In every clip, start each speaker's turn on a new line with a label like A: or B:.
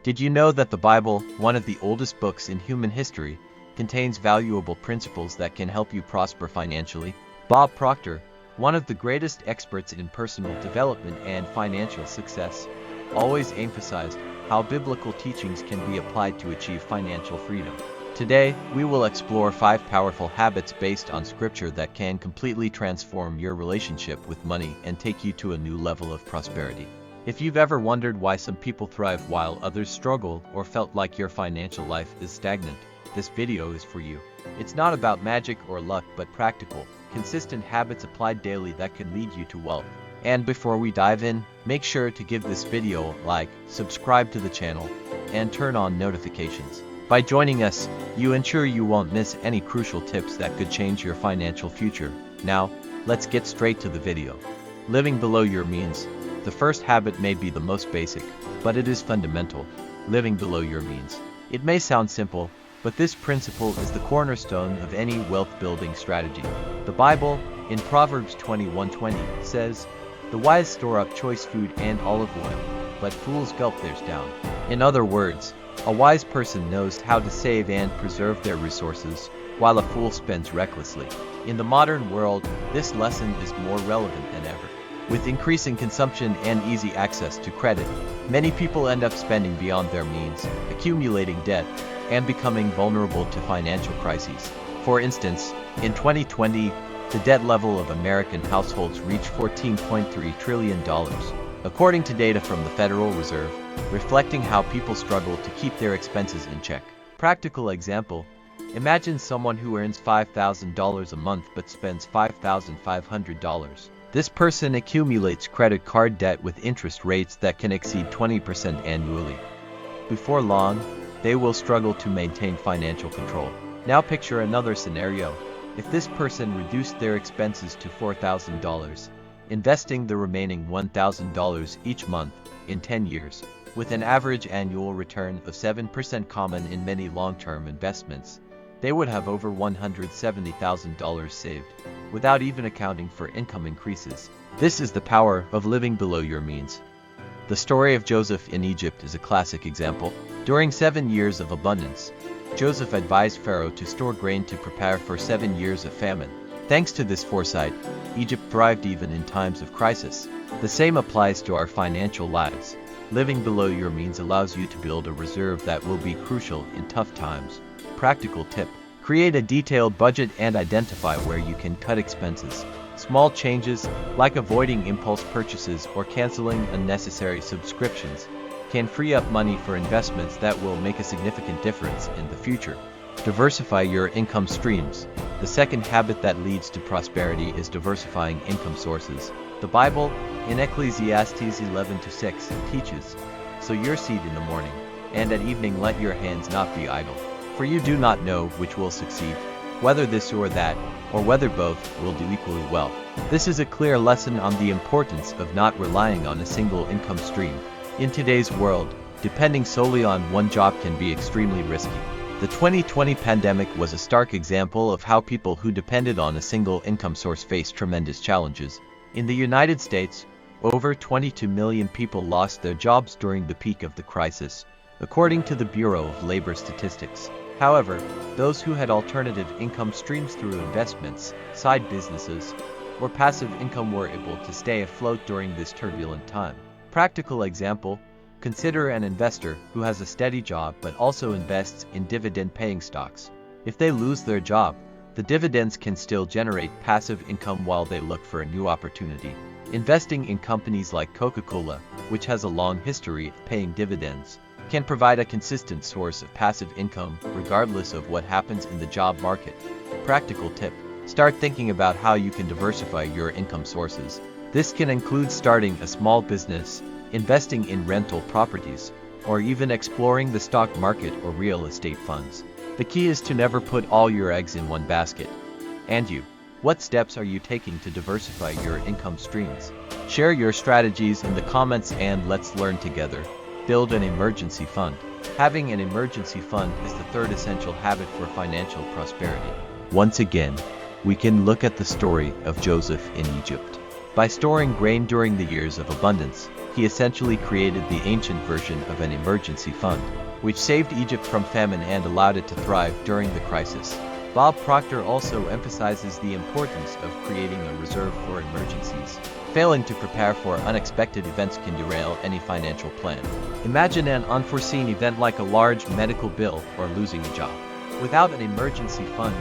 A: Did you know that the Bible, one of the oldest books in human history, contains valuable principles that can help you prosper financially? Bob Proctor, one of the greatest experts in personal development and financial success, always emphasized how biblical teachings can be applied to achieve financial freedom. Today, we will explore 5 powerful habits based on scripture that can completely transform your relationship with money and take you to a new level of prosperity. If you've ever wondered why some people thrive while others struggle, or felt like your financial life is stagnant, this video is for you. It's not about magic or luck, but practical, consistent habits applied daily that can lead you to wealth. And before we dive in, make sure to give this video a like, subscribe to the channel, and turn on notifications. By joining us, you ensure you won't miss any crucial tips that could change your financial future. Now, let's get straight to the video. Living below your means. The first habit may be the most basic, but it is fundamental. Living below your means. It may sound simple, but this principle is the cornerstone of any wealth-building strategy. The Bible, in Proverbs 21:20, says, "The wise store up choice food and olive oil, but fools gulp theirs down." In other words, a wise person knows how to save and preserve their resources, while a fool spends recklessly. In the modern world, this lesson is more relevant than ever. With increasing consumption and easy access to credit, many people end up spending beyond their means, accumulating debt, and becoming vulnerable to financial crises. For instance, in 2020, the debt level of American households reached $14.3 trillion, according to data from the Federal Reserve, reflecting how people struggle to keep their expenses in check. Practical example: imagine someone who earns $5,000 a month but spends $5,500. This person accumulates credit card debt with interest rates that can exceed 20% annually. Before long, they will struggle to maintain financial control. Now picture another scenario. If this person reduced their expenses to $4,000, investing the remaining $1,000 each month in 10 years, with an average annual return of 7% common in many long-term investments, they would have over $170,000 saved, without even accounting for income increases. This is the power of living below your means. The story of Joseph in Egypt is a classic example. During 7 years of abundance, Joseph advised Pharaoh to store grain to prepare for 7 years of famine. Thanks to this foresight, Egypt thrived even in times of crisis. The same applies to our financial lives. Living below your means allows you to build a reserve that will be crucial in tough times. Practical tip: create a detailed budget and identify where you can cut expenses. Small changes, like avoiding impulse purchases or canceling unnecessary subscriptions, can free up money for investments that will make a significant difference in the future. Diversify your income streams. The second habit that leads to prosperity is diversifying income sources. The Bible, in Ecclesiastes 11:6, teaches, "Sow your seed in the morning, and at evening let your hands not be idle. For you do not know which will succeed, whether this or that, or whether both will do equally well." This is a clear lesson on the importance of not relying on a single income stream. In today's world, depending solely on one job can be extremely risky. The 2020 pandemic was a stark example of how people who depended on a single income source faced tremendous challenges. In the United States, over 22 million people lost their jobs during the peak of the crisis, according to the Bureau of Labor Statistics. However, those who had alternative income streams through investments, side businesses, or passive income were able to stay afloat during this turbulent time. Practical example: consider an investor who has a steady job but also invests in dividend-paying stocks. If they lose their job, the dividends can still generate passive income while they look for a new opportunity. Investing in companies like Coca-Cola, which has a long history of paying dividends, can provide a consistent source of passive income regardless of what happens in the job market. Practical tip: start thinking about how you can diversify your income sources. This can include starting a small business, investing in rental properties, or even exploring the stock market or real estate funds. The key is to never put all your eggs in one basket. And you? What steps are you taking to diversify your income streams? Share your strategies in the comments and let's learn together. Build an emergency fund. Having an emergency fund is the third essential habit for financial prosperity. Once again, we can look at the story of Joseph in Egypt. By storing grain during the years of abundance, he essentially created the ancient version of an emergency fund, which saved Egypt from famine and allowed it to thrive during the crisis. Bob Proctor also emphasizes the importance of creating a reserve for emergencies. Failing to prepare for unexpected events can derail any financial plan. Imagine an unforeseen event like a large medical bill or losing a job. Without an emergency fund,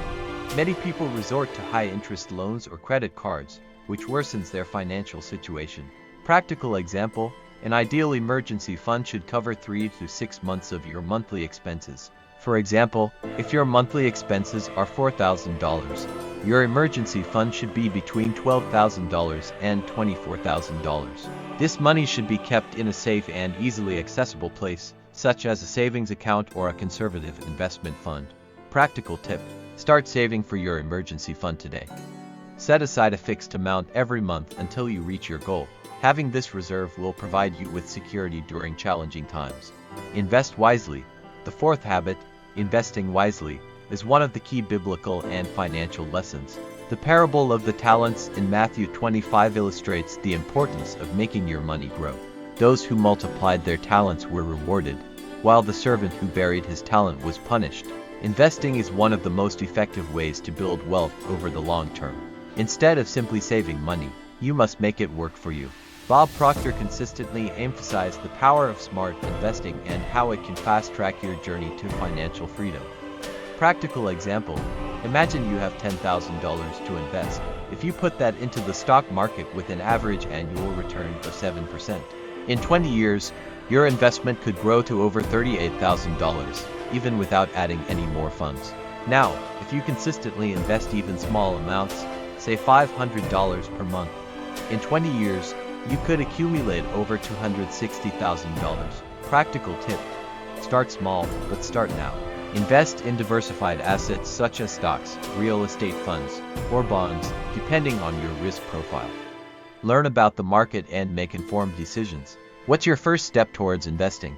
A: many people resort to high-interest loans or credit cards, which worsens their financial situation. Practical example: an ideal emergency fund should cover 3 to 6 months of your monthly expenses. For example, if your monthly expenses are $4,000, your emergency fund should be between $12,000 and $24,000. This money should be kept in a safe and easily accessible place, such as a savings account or a conservative investment fund. Practical tip: start saving for your emergency fund today. Set aside a fixed amount every month until you reach your goal. Having this reserve will provide you with security during challenging times. Invest wisely. The fourth habit, investing wisely, is one of the key biblical and financial lessons. The parable of the talents in Matthew 25 illustrates the importance of making your money grow. Those who multiplied their talents were rewarded, while the servant who buried his talent was punished. Investing is one of the most effective ways to build wealth over the long term. Instead of simply saving money, you must make it work for you. Bob Proctor consistently emphasized the power of smart investing and how it can fast-track your journey to financial freedom. Practical example: imagine you have $10,000 to invest. If you put that into the stock market with an average annual return of 7%, in 20 years, your investment could grow to over $38,000, even without adding any more funds. Now, if you consistently invest even small amounts, say $500 per month, in 20 years, you could accumulate over $260,000. Practical tip: start small, but start now. Invest in diversified assets such as stocks, real estate funds, or bonds, depending on your risk profile. Learn about the market and make informed decisions. What's your first step towards investing?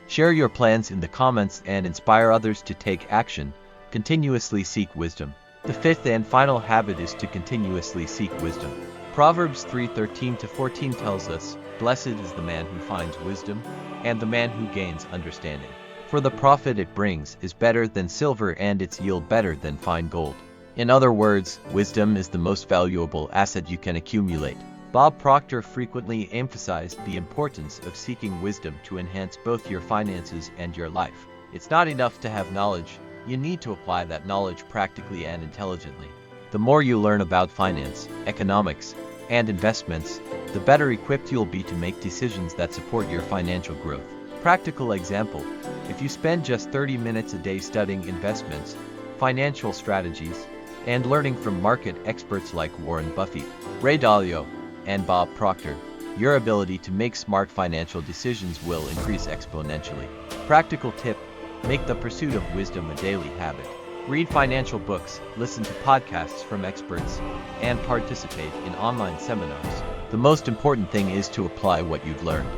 A: Share your plans in the comments and inspire others to take action. Continuously seek wisdom. The fifth and final habit is to continuously seek wisdom. Proverbs 3:13-14 tells us, "Blessed is the man who finds wisdom, and the man who gains understanding. For the profit it brings is better than silver, and its yield better than fine gold." In other words, wisdom is the most valuable asset you can accumulate. Bob Proctor frequently emphasized the importance of seeking wisdom to enhance both your finances and your life. It's not enough to have knowledge, you need to apply that knowledge practically and intelligently. The more you learn about finance, economics, and investments, the better equipped you'll be to make decisions that support your financial growth. Practical example: if you spend just 30 minutes a day studying investments, financial strategies, and learning from market experts like Warren Buffett, Ray Dalio, and Bob Proctor, your ability to make smart financial decisions will increase exponentially. Practical tip: make the pursuit of wisdom a daily habit. Read financial books, listen to podcasts from experts, and participate in online seminars. The most important thing is to apply what you've learned.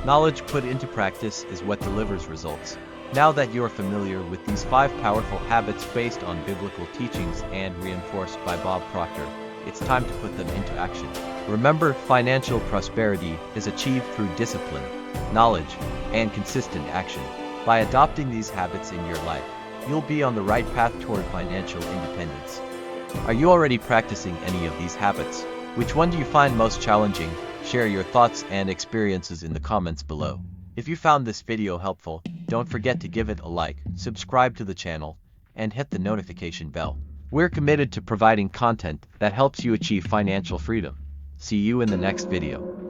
A: Knowledge put into practice is what delivers results. Now that you're familiar with these 5 powerful habits based on biblical teachings and reinforced by Bob Proctor, it's time to put them into action. Remember, financial prosperity is achieved through discipline, knowledge, and consistent action. By adopting these habits in your life, you'll be on the right path toward financial independence. Are you already practicing any of these habits? Which one do you find most challenging? Share your thoughts and experiences in the comments below. If you found this video helpful, don't forget to give it a like, subscribe to the channel, and hit the notification bell. We're committed to providing content that helps you achieve financial freedom. See you in the next video.